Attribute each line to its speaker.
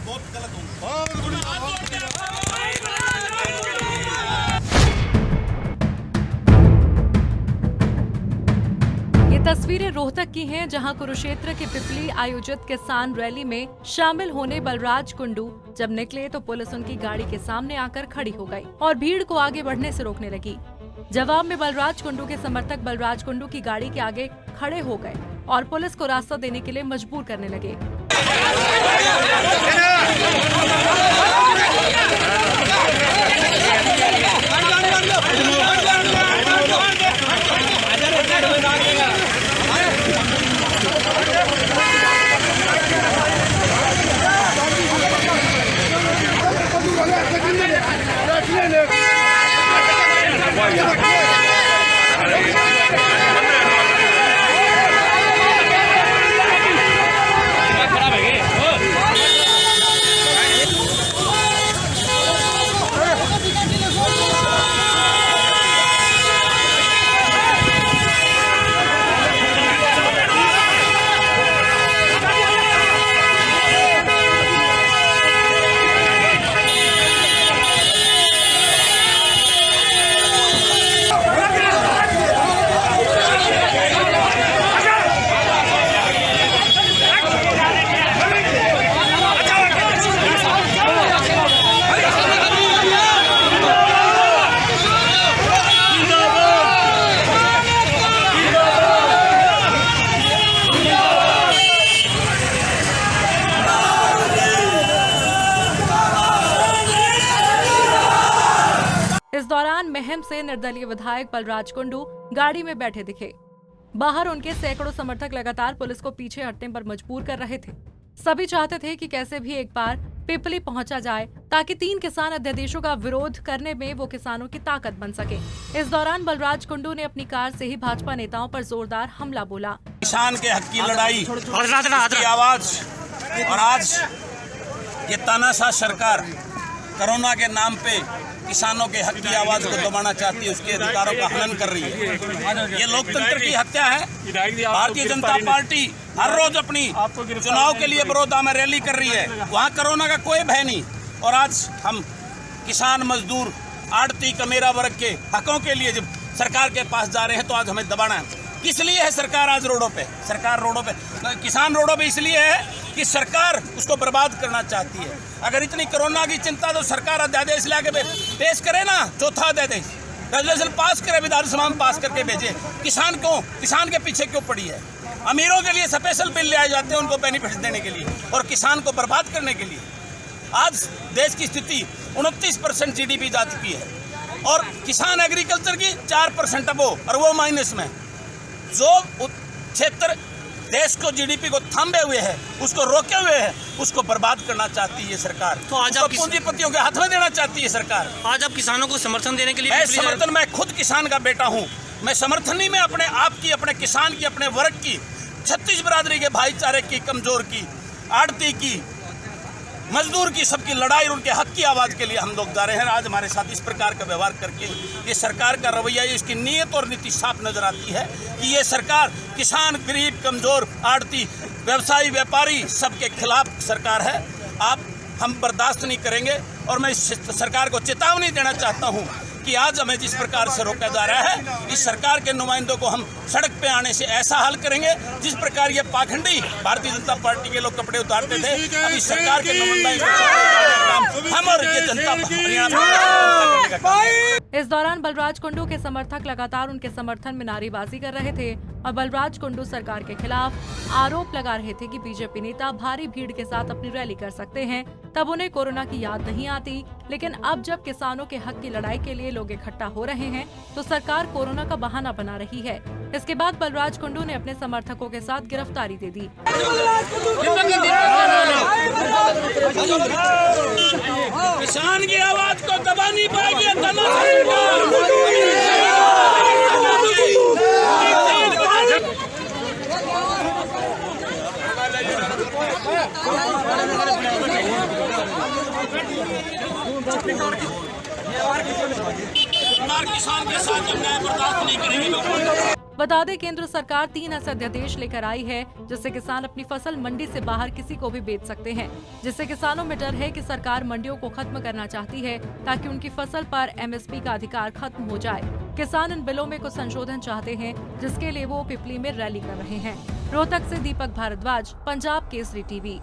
Speaker 1: बहुत गलत होंगे।
Speaker 2: ये तस्वीरें रोहतक की हैं, जहां कुरुक्षेत्र के पिपली आयोजित किसान रैली में शामिल होने बलराज कुंडू जब निकले तो पुलिस उनकी गाड़ी के सामने आकर खड़ी हो गई और भीड़ को आगे बढ़ने से रोकने लगी। जवाब में बलराज कुंडू के समर्थक बलराज कुंडू की गाड़ी के आगे खड़े हो गए और पुलिस को रास्ता देने के लिए मजबूर करने लगे। इस दौरान महम से निर्दलीय विधायक बलराज कुंडू गाड़ी में बैठे दिखे। बाहर उनके सैकड़ों समर्थक लगातार पुलिस को पीछे हटने पर मजबूर कर रहे थे। सभी चाहते थे कि कैसे भी एक बार पिपली पहुंचा जाए ताकि 3 किसान अध्यादेशों का विरोध करने में वो किसानों की ताकत बन सके। इस दौरान बलराज कुंडू ने अपनी कार से ही भाजपा नेताओं पर जोरदार हमला बोला।
Speaker 1: किसान के हक की लड़ाई की आवाज, और आज ये तानाशाह सरकार कोरोना के नाम पे किसानों के हक की आवाज को दबाना चाहती है, उसके अधिकारों का हनन कर रही है। ये लोकतंत्र की हत्या है। भारतीय जनता पार्टी हर रोज अपनी चुनाव के लिए बड़ौदा में रैली कर रही है, वहाँ कोरोना का कोई भय नहीं। और आज हम किसान, मजदूर, आड़ती, कमेरा वर्ग के हकों के लिए जब सरकार के पास जा रहे हैं तो आज हमें दबाना है। किस लिए है सरकार आज रोडों पे? सरकार रोडों पे, किसान रोडों पे इसलिए है कि सरकार उसको बर्बाद करना चाहती है। अगर इतनी कोरोना की चिंता तो सरकार अध्यादेश लाके पेश करे ना, चौथा अध्यादेश रेजोल्यूशन पास करे, विधानसभा में पास करके भेजे। किसान के पीछे क्यों पड़ी है? अमीरों के लिए स्पेशल बिल ले आए जाते हैं उनको बेनिफिट्स देने के लिए और किसान को बर्बाद करने के लिए। आज देश की स्थिति 29% GDP जा चुकी है और किसान एग्रीकल्चर की 4% अब और वो माइनस में। जो क्षेत्र देश को GDP को थामे हुए है, उसको रोके हुए है, उसको बर्बाद करना चाहती है सरकार।
Speaker 3: तो आज आप
Speaker 1: पूंजीपतियों के हाथ में देना चाहती है सरकार।
Speaker 3: आज आप किसानों को समर्थन देने के लिए
Speaker 1: मैं खुद किसान का बेटा हूँ। मैं समर्थन नहीं, मैं अपने आप की, अपने किसान की, अपने वर्ग की, 36 बिरादरी के भाईचारे की, कमजोर की, आड़ती की, मजदूर की, सबकी लड़ाई और उनके हक की आवाज़ के लिए हम लोग जा रहे हैं। आज हमारे साथ इस प्रकार का व्यवहार करके ये सरकार का रवैया, इसकी नीयत और नीति साफ नजर आती है कि ये सरकार किसान, गरीब, कमजोर, आड़ती, व्यवसायी, व्यापारी सबके खिलाफ सरकार है। हम बर्दाश्त नहीं करेंगे और मैं इस सरकार को चेतावनी देना चाहता हूँ कि आज हमें जिस प्रकार से रोका जा रहा है, इस सरकार के नुमाइंदों को हम सड़क पे आने से ऐसा हल करेंगे जिस प्रकार ये पाखंडी भारतीय जनता पार्टी के लोग कपड़े उतारते थे, अब इस सरकार के नुमाइंदों को हम और ये जनता
Speaker 2: इस दौरान बलराज कुंडू के समर्थक लगातार उनके समर्थन में नारेबाजी कर रहे थे और बलराज कुंडू सरकार के खिलाफ आरोप लगा रहे थे कि बीजेपी नेता भारी भीड़ के साथ अपनी रैली कर सकते हैं, तब उन्हें कोरोना की याद नहीं आती। लेकिन अब जब किसानों के हक की लड़ाई के लिए लोग इकट्ठा हो रहे हैं तो सरकार कोरोना का बहाना बना रही है। इसके बाद बलराज कुंडू ने अपने समर्थकों के साथ गिरफ्तारी दे दी।
Speaker 1: किसान की आवाज को दबा नहीं पाएगी। किसान के साथ अन्याय बर्दाश्त नहीं करेंगे।
Speaker 2: बता दें केंद्र सरकार 3 ऐसे अध्यादेश लेकर आई है जिससे किसान अपनी फसल मंडी से बाहर किसी को भी बेच सकते हैं, जिससे किसानों में डर है कि सरकार मंडियों को खत्म करना चाहती है ताकि उनकी फसल पर MSP का अधिकार खत्म हो जाए। किसान इन बिलों में कुछ संशोधन चाहते हैं जिसके लिए वो पिपली में रैली कर रहे हैं। रोहतक से दीपक भारद्वाज, पंजाब केसरी टीवी।